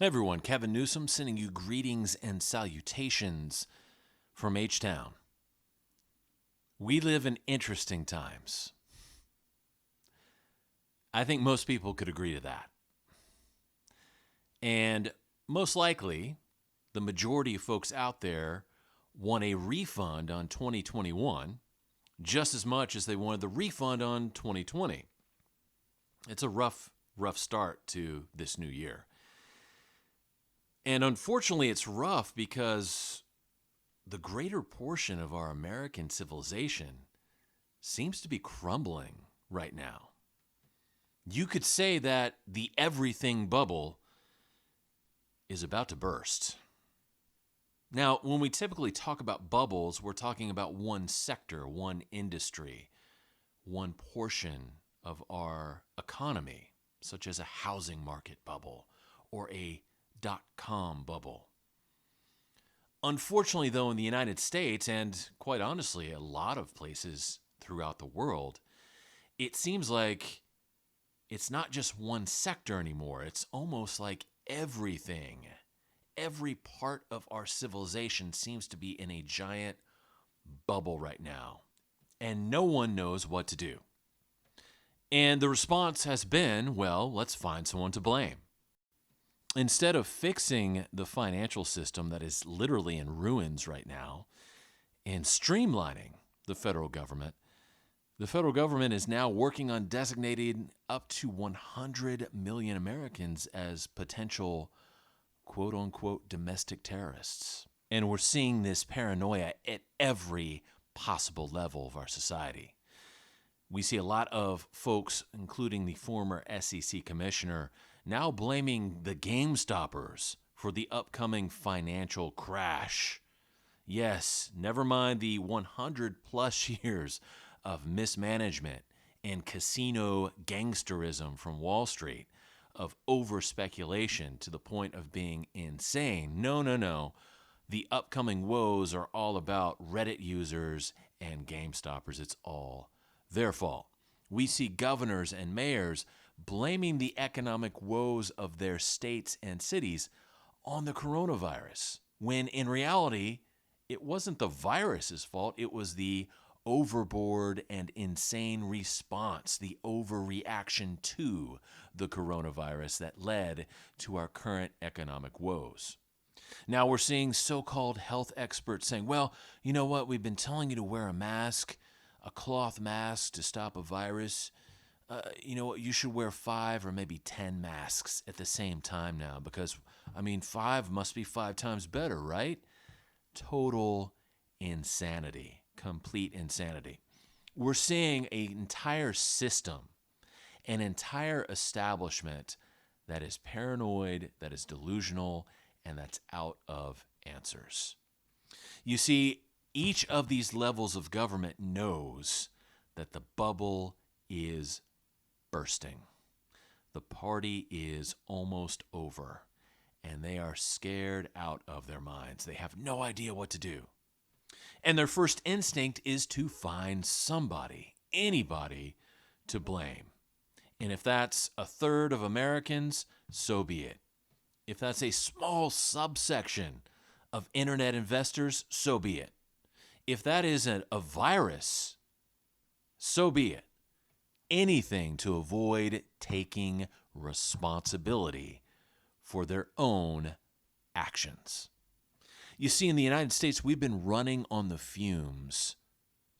Hey everyone, Kevin Newsom sending you greetings and salutations from H-Town. We live in interesting times. I think most people could agree to that. And most likely, the majority of folks out there want a refund on 2021 just as much as they wanted the refund on 2020. It's a rough start to this new year. And unfortunately, it's rough because the greater portion of our American civilization seems to be crumbling right now. You could say that the everything bubble is about to burst. Now, when we typically talk about bubbles, we're talking about one sector, one industry, one portion of our economy, such as a housing market bubble or a .com bubble. Unfortunately, though, in the United States, and quite honestly, a lot of places throughout the world, it seems like it's not just one sector anymore. It's almost like everything, every part of our civilization seems to be in a giant bubble right now, and no one knows what to do. And the response has been, well, let's find someone to blame. Instead of fixing the financial system that is literally in ruins right now and streamlining the federal government is now working on designating up to 100 million Americans as potential quote unquote domestic terrorists. And we're seeing this paranoia at every possible level of our society. We see a lot of folks, including the former SEC commissioner, now blaming the GameStoppers for the upcoming financial crash. Yes, never mind the 100 plus years of mismanagement and casino gangsterism from Wall Street, of over-speculation to the point of being insane. No. The upcoming woes are all about Reddit users and GameStoppers. It's all their fault. We see governors and mayors blaming the economic woes of their states and cities on the coronavirus, when in reality, it wasn't the virus's fault. It was the overboard and insane response, the overreaction to the coronavirus that led to our current economic woes. Now we're seeing so-called health experts saying, well, you know what? We've been telling you to wear a mask, a cloth mask to stop a virus. You know what, you should wear 5 or maybe 10 masks at the same time now because, 5 must be 5 times better, right? Total insanity, complete insanity. We're seeing an entire system, an entire establishment that is paranoid, that is delusional, and that's out of answers. You see, each of these levels of government knows that the bubble is bursting. The party is almost over, and they are scared out of their minds. They have no idea what to do. And their first instinct is to find somebody, anybody, to blame. And if that's a third of Americans, so be it. If that's a small subsection of internet investors, so be it. If that is a virus, so be it. Anything to avoid taking responsibility for their own actions. You see, in the United States, we've been running on the fumes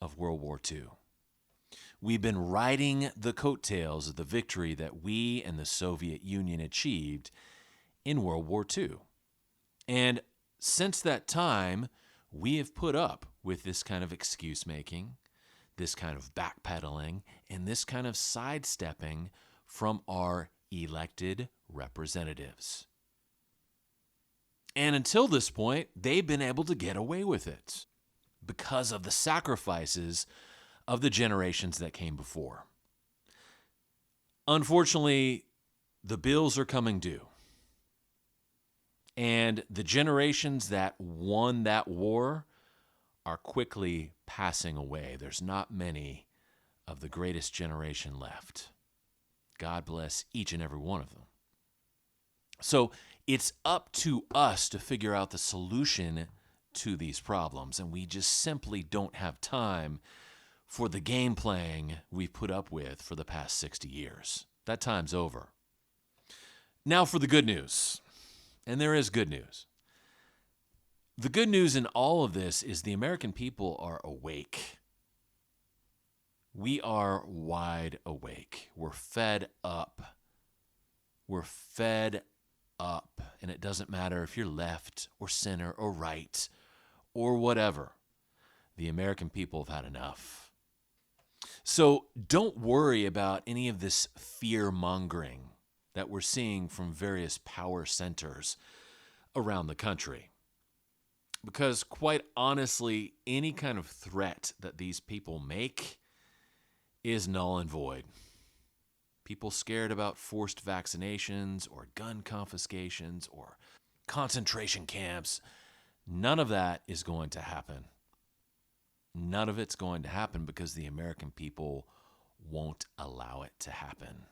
of World War II. We've been riding the coattails of the victory that we and the Soviet Union achieved in World War II. And since that time, we have put up with this kind of excuse making, this kind of backpedaling, and this kind of sidestepping from our elected representatives. And until this point, they've been able to get away with it because of the sacrifices of the generations that came before. Unfortunately, the bills are coming due. And the generations that won that war are quickly passing away. There's not many of the greatest generation left. God bless each and every one of them. So It's up to us to figure out the solution to these problems, and we just simply don't have time for the game playing we've put up with for the past 60 years. That time's over. Now for the good news. And there is good news. The good news in all of this is the American people are awake. We are wide awake. We're fed up. We're fed up. And it doesn't matter if you're left or center or right or whatever. The American people have had enough. So don't worry about any of this fear-mongering that we're seeing from various power centers around the country. Because quite honestly, any kind of threat that these people make is null and void. People scared about forced vaccinations or gun confiscations or concentration camps, none of that is going to happen. None of it's going to happen because the American people won't allow it to happen.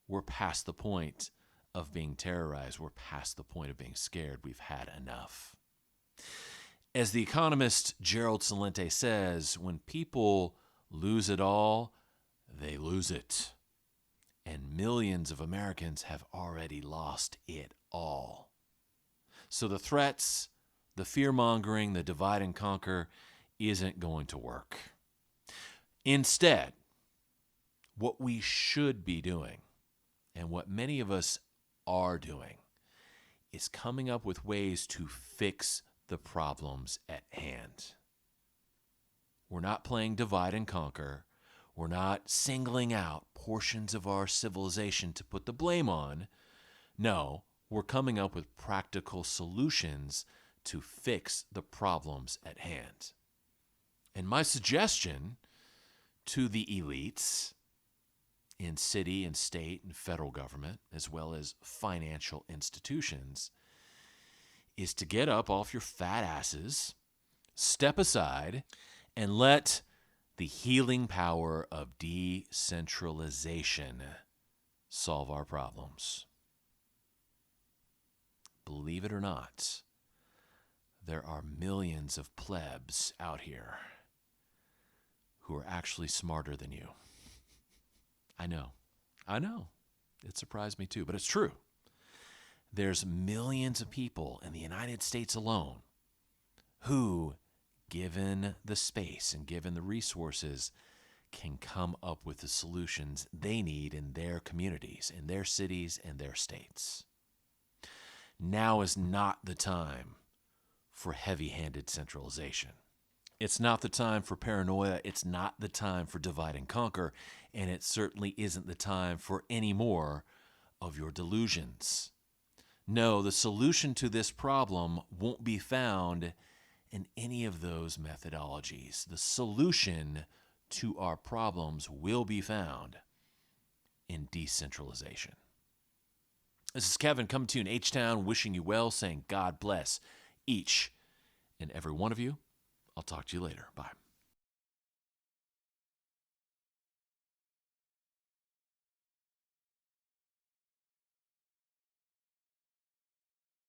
We're past the point of being terrorized. We're past the point of being scared. We've had enough. As the economist Gerald Celente says, when people lose it all, they lose it. And millions of Americans have already lost it all. So the threats, the fear-mongering, the divide and conquer isn't going to work. Instead, what we should be doing, and what many of us are doing, is coming up with ways to fix the problems at hand. We're not playing divide and conquer. We're not singling out portions of our civilization to put the blame on. No, we're coming up with practical solutions to fix the problems at hand. And my suggestion to the elites in city and state and federal government, as well as financial institutions, is to get up off your fat asses, step aside, and let the healing power of decentralization solve our problems. Believe it or not, there are millions of plebs out here who are actually smarter than you. I know. It surprised me too, but it's true. There's millions of people in the United States alone who, given the space and given the resources, can come up with the solutions they need in their communities, in their cities, and their states. Now is not the time for heavy-handed centralization. It's not the time for paranoia. It's not the time for divide and conquer. And it certainly isn't the time for any more of your delusions. No, the solution to this problem won't be found in any of those methodologies. The solution to our problems will be found in decentralization. This is Kevin coming to you in H-Town, wishing you well, saying God bless each and every one of you. I'll talk to you later. Bye.